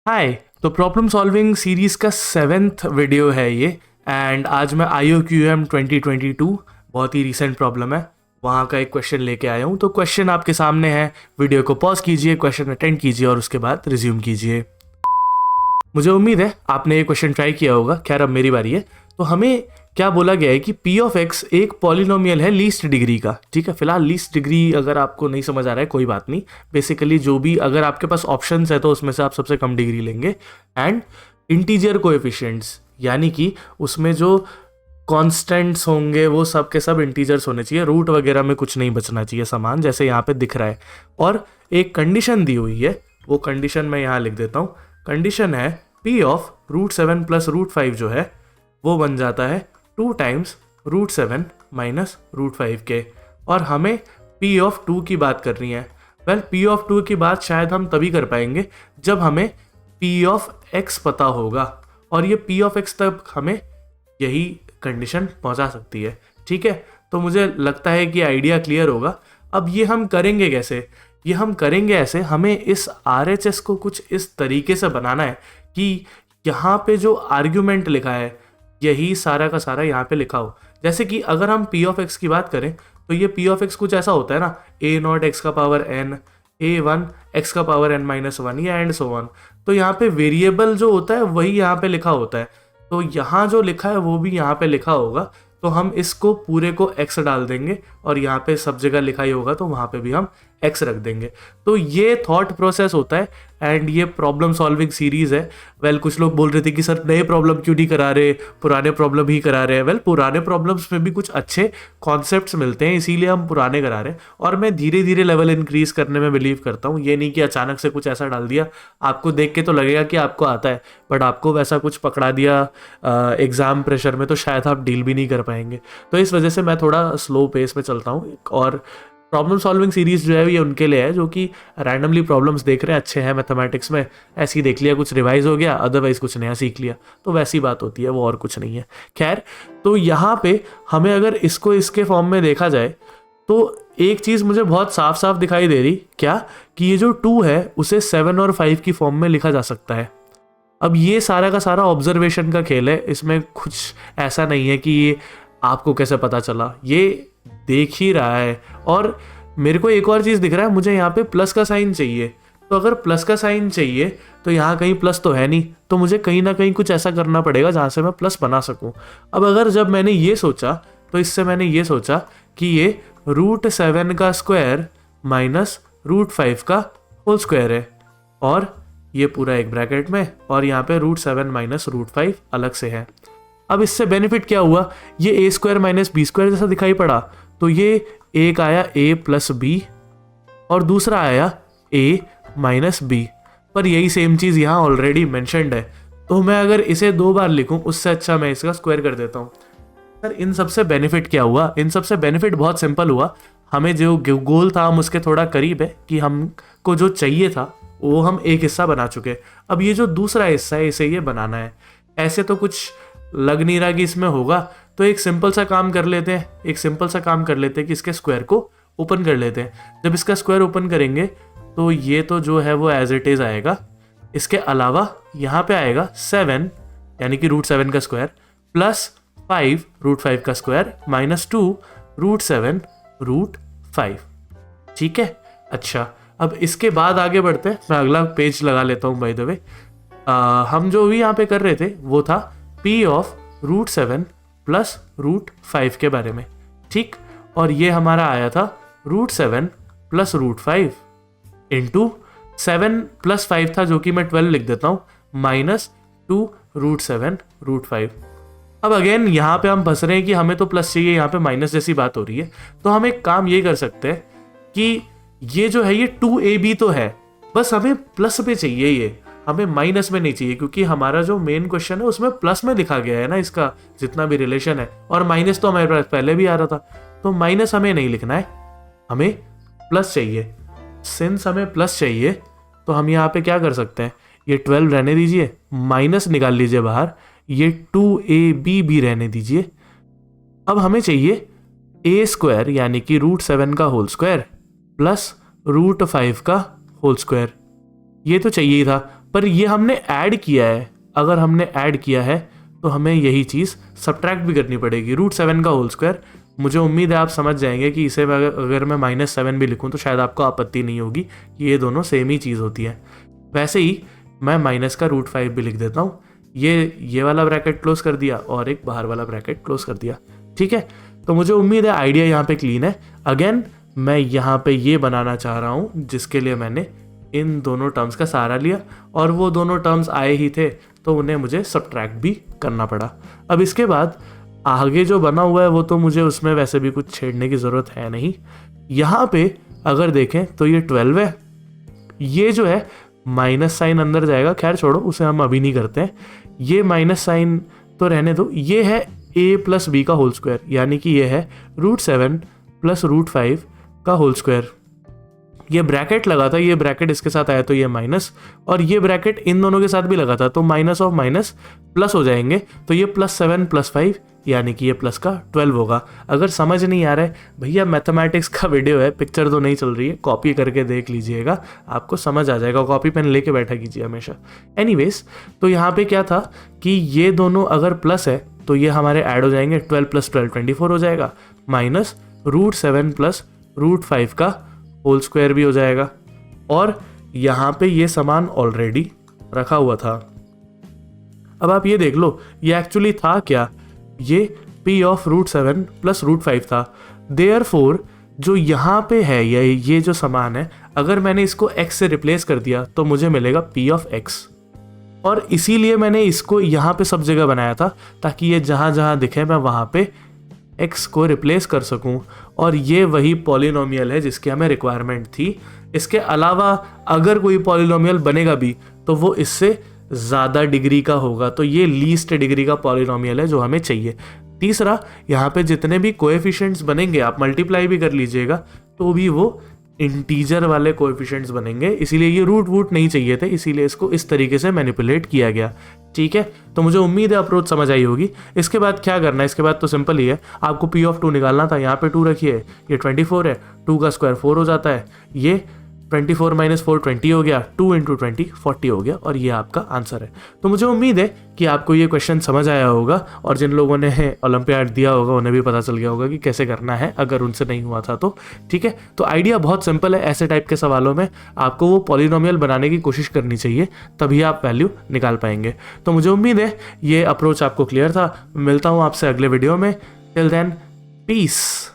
हाय। तो problem solving series का 7th video है ये। एंड आज मैं IOQM 2022 बहुत ही रीसेंट प्रॉब्लम है वहाँ का एक क्वेश्चन लेके आया हूँ। तो क्वेश्चन आपके सामने है, वीडियो को पॉज कीजिए, क्वेश्चन अटेंड कीजिए और उसके बाद रिज्यूम कीजिए। मुझे उम्मीद है आपने ये क्वेश्चन ट्राई किया होगा। खैर अब मेरी बारी है। तो हमें क्या बोला गया है कि p ऑफ x एक पॉलिनोमियल है लीस्ट डिग्री का। ठीक है, फिलहाल लीस्ट डिग्री अगर आपको नहीं समझ आ रहा है कोई बात नहीं। बेसिकली जो भी अगर आपके पास ऑप्शंस है तो उसमें से आप सबसे कम डिग्री लेंगे। एंड इंटीजर कोएफिशिएंट्स यानी कि उसमें जो कॉन्स्टेंट्स होंगे वो सब के सब इंटीजर्स होने चाहिए, रूट वगैरह में कुछ नहीं बचना चाहिए सामान, जैसे यहाँ पे दिख रहा है। और एक कंडीशन दी हुई है, वो कंडीशन मैं यहाँ लिख देता हूँ। कंडीशन है p ऑफ √7 प्लस √5 जो है वो बन जाता है 2 टाइम्स √7 माइनस √5 के। और हमें p ऑफ 2 की बात करनी है। वेल p ऑफ 2 की बात शायद हम तभी कर पाएंगे जब हमें p ऑफ x पता होगा, और ये p ऑफ x तक हमें यही कंडीशन पहुंचा सकती है। ठीक है, तो मुझे लगता है कि आइडिया क्लियर होगा। अब ये हम करेंगे कैसे? ये हम करेंगे ऐसे, हमें इस RHS को कुछ इस तरीके से बनाना है कि यहाँ पे जो आर्ग्यूमेंट लिखा है यही सारा का सारा यहाँ पे लिखा हो। जैसे कि अगर हम p ऑफ x की बात करें तो ये p ऑफ x कुछ ऐसा होता है ना, a0 x का पावर n, a1 x का पावर n-1 या एंड सो ऑन। तो यहाँ पे वेरिएबल जो होता है वही यहाँ पे लिखा होता है, तो यहाँ जो लिखा है वो भी यहाँ पे लिखा होगा। तो हम इसको पूरे को x डाल देंगे और यहाँ पे सब जगह लिखा ही होगा तो वहाँ पे भी हम x रख देंगे। तो ये थॉट प्रोसेस होता है एंड ये प्रॉब्लम सॉल्विंग सीरीज है। वेल कुछ लोग बोल रहे थे कि सर नए प्रॉब्लम क्यों नहीं करा रहे, पुराने प्रॉब्लम ही करा रहे हैं। वेल पुराने प्रॉब्लम्स में भी कुछ अच्छे कॉन्सेप्ट्स मिलते हैं, इसीलिए हम पुराने करा रहे हैं। और मैं धीरे धीरे लेवल इंक्रीज करने में बिलीव करता हूँ, ये नहीं कि अचानक से कुछ ऐसा डाल दिया। आपको देख के तो लगेगा कि आपको आता है, बट आपको वैसा कुछ पकड़ा दिया एग्जाम प्रेशर में तो शायद आप डील भी नहीं कर पाएंगे। तो इस वजह से मैं थोड़ा स्लो पेस में चलता हूँ। और प्रॉब्लम सॉल्विंग सीरीज जो है ये उनके लिए है जो कि रैंडमली प्रॉब्लम्स देख रहे हैं, अच्छे हैं मैथमेटिक्स में, ऐसे ही देख लिया, कुछ रिवाइज हो गया, अदरवाइज कुछ नया सीख लिया, तो वैसी बात होती है, वो और कुछ नहीं है। खैर, तो यहाँ पे हमें अगर इसको इसके फॉर्म में देखा जाए तो एक चीज़ मुझे बहुत साफ साफ दिखाई दे रही, क्या कि ये जो 2 है उसे 7 और 5 की फॉर्म में लिखा जा सकता है। अब ये सारा का सारा ऑब्जर्वेशन का खेल है, इसमें कुछ ऐसा नहीं है कि ये आपको कैसे पता चला, ये देख ही रहा है। और मेरे को एक और चीज़ दिख रहा है, मुझे यहाँ पे प्लस का साइन चाहिए। तो अगर प्लस का साइन चाहिए तो यहाँ कहीं प्लस तो है नहीं, तो मुझे कहीं ना कहीं कुछ ऐसा करना पड़ेगा जहाँ से मैं प्लस बना सकूँ। अब अगर जब मैंने ये सोचा तो इससे मैंने ये सोचा कि ये √7 का स्क्वायर माइनस √5 का होल स्क्वायर है, और ये पूरा एक ब्रैकेट में, और यहाँ पे √7 माइनस √5 अलग से है। अब इससे बेनिफिट क्या हुआ, ये a square minus B square जैसा दिखाई पड़ा। तो ये एक आया a प्लस बी और दूसरा आया a माइनस बी, पर यही सेम चीज़ यहाँ ऑलरेडी मैंशनड है। तो मैं अगर इसे 2 बार लिखूँ उससे अच्छा मैं इसका स्क्वायर कर देता हूँ। सर इन सबसे बेनिफिट क्या हुआ? इन सबसे बेनिफिट बहुत सिंपल हुआ, हमें जो गोल था हम उसके थोड़ा करीब है कि हमको जो चाहिए था वो हम एक हिस्सा बना चुके। अब ये जो दूसरा हिस्सा है इसे ये बनाना है। ऐसे तो कुछ लग नहीं रहा कि इसमें होगा, तो एक सिंपल सा काम कर लेते हैं, कि इसके स्क्वायर को ओपन कर लेते हैं। जब इसका स्क्वायर ओपन करेंगे तो ये तो जो है वो एज इट इज आएगा। इसके अलावा यहाँ पे आएगा 7 यानी कि √7 का स्क्वायर प्लस 5 √5 का स्क्वायर माइनस 2 √7 √5। ठीक है, अच्छा अब इसके बाद आगे बढ़ते हैं। मैं अगला पेज लगा लेता हूँ बाय द वे। हम जो भी यहाँ पे कर रहे थे वो था p ऑफ √7 प्लस √5 के बारे में। ठीक, और ये हमारा आया था √7 प्लस √5 इंटू 7 प्लस 5 था जो कि मैं 12 लिख देता हूँ, माइनस 2 √7 √5। अब अगेन यहाँ पे हम फंस रहे हैं कि हमें तो प्लस चाहिए, यहाँ पे माइनस जैसी बात हो रही है। तो हम एक काम ये कर सकते हैं कि ये जो है ये 2ab तो है, बस हमें प्लस पे चाहिए, ये हमें माइनस में नहीं चाहिए, क्योंकि हमारा जो मेन क्वेश्चन है उसमें प्लस में लिखा गया है ना इसका जितना भी रिलेशन है, और माइनस तो हमारे पास पहले भी आ रहा था। तो माइनस हमें नहीं लिखना है, हमें प्लस चाहिए। सिंस हमें प्लस चाहिए तो हम यहाँ पे क्या कर सकते हैं, ये 12 रहने दीजिए, माइनस निकाल लीजिए बाहर, ये 2ab भी रहने दीजिए। अब हमें चाहिए a स्क्वायर यानी कि √7 का होल स्क्वायर प्लस √5 का होल स्क्वायर। ये तो चाहिए ही था, पर ये हमने ऐड किया है, अगर हमने ऐड किया है तो हमें यही चीज़ सब्ट्रैक्ट भी करनी पड़ेगी। √7 का होल स्क्वायर, मुझे उम्मीद है आप समझ जाएंगे कि इसे अगर मैं -7 भी लिखूं तो शायद आपको आपत्ति नहीं होगी, ये दोनों सेम ही चीज़ होती है। वैसे ही मैं माइनस का √5 भी लिख देता हूँ। ये वाला ब्रैकेट क्लोज कर दिया और एक बाहर वाला ब्रैकेट क्लोज कर दिया, ठीक है। तो मुझे उम्मीद है आइडिया यहाँ पे क्लीन है। अगेन मैं यहाँ पे ये बनाना चाह रहा हूँ जिसके लिए मैंने इन दोनों टर्म्स का सहारा लिया और वो दोनों टर्म्स आए ही थे तो उन्हें मुझे सब्ट्रैक्ट भी करना पड़ा। अब इसके बाद आगे जो बना हुआ है वो तो मुझे उसमें वैसे भी कुछ छेड़ने की ज़रूरत है नहीं। यहाँ पे अगर देखें तो ये 12 है, ये जो है माइनस साइन अंदर जाएगा, खैर छोड़ो उसे हम अभी नहीं करते हैं, ये माइनस साइन तो रहने दो। ये है a + b का होल स्क्वायर, यानी कि ये है √7 + √5 का होल स्क्वायर। ये ब्रैकेट लगा था, ये ब्रैकेट इसके साथ आया तो ये माइनस, और ये ब्रैकेट इन दोनों के साथ भी लगा था तो माइनस ऑफ माइनस प्लस हो जाएंगे, तो ये +7 + 5 यानी कि ये प्लस का 12 होगा। अगर समझ नहीं आ रहा है भैया, मैथमेटिक्स का वीडियो है, पिक्चर तो नहीं चल रही है, कॉपी करके देख लीजिएगा, आपको समझ आ जाएगा, कॉपी पेन लेके बैठा कीजिए हमेशा। एनीवेज, तो यहाँ पे क्या था कि ये दोनों अगर प्लस है तो ये हमारे ऐड हो जाएंगे, 12 + 12 24 हो जाएगा, माइनस √7 + √5 का होल स्क्वायर भी हो जाएगा। और यहाँ पे ये सामान ऑलरेडी रखा हुआ था। अब आप ये देख लो, ये एक्चुअली था क्या, ये P ऑफ √7 + √5 था। देयरफॉर जो यहाँ पे है ये जो सामान है, अगर मैंने इसको x से रिप्लेस कर दिया तो मुझे मिलेगा P ऑफ x, और इसीलिए मैंने इसको यहाँ पे सब जगह बनाया था ताकि ये जहाँ जहाँ दिखे मैं वहाँ पे x को रिप्लेस कर सकूं। और ये वही पॉलिनोमियल है जिसकी हमें रिक्वायरमेंट थी। इसके अलावा अगर कोई पॉलिनोमियल बनेगा भी तो वो इससे ज़्यादा डिग्री का होगा, तो ये लीस्ट डिग्री का पॉलिनोमियल है जो हमें चाहिए। तीसरा, यहाँ पे जितने भी कोएफिशिएंट्स बनेंगे आप मल्टीप्लाई भी कर लीजिएगा तो भी वो इंटीजर वाले कोएफिशिएंट्स बनेंगे, इसीलिए ये रूट नहीं चाहिए थे, इसीलिए इसको इस तरीके से मैनिपुलेट किया गया, ठीक है। तो मुझे उम्मीद है अप्रोच समझ आई होगी। इसके बाद क्या करना है, इसके बाद तो सिंपल ही है, आपको P ऑफ 2 निकालना था। यहाँ पे 2 रखिए, ये 24 है, 2 का स्क्वायर 4 हो जाता है, ये 24 - 4 20 हो गया, 2 × 20 40 हो गया, और ये आपका आंसर है। तो मुझे उम्मीद है कि आपको ये क्वेश्चन समझ आया होगा, और जिन लोगों ने ओलंपियाड दिया होगा उन्हें भी पता चल गया होगा कि कैसे करना है अगर उनसे नहीं हुआ था तो, ठीक है। तो आइडिया बहुत सिंपल है, ऐसे टाइप के सवालों में आपको वो पॉलिनोमियल बनाने की कोशिश करनी चाहिए, तभी आप वैल्यू निकाल पाएंगे। तो मुझे उम्मीद है ये अप्रोच आपको क्लियर था। मिलता हूँ आपसे अगले वीडियो में, टिल देन पीस।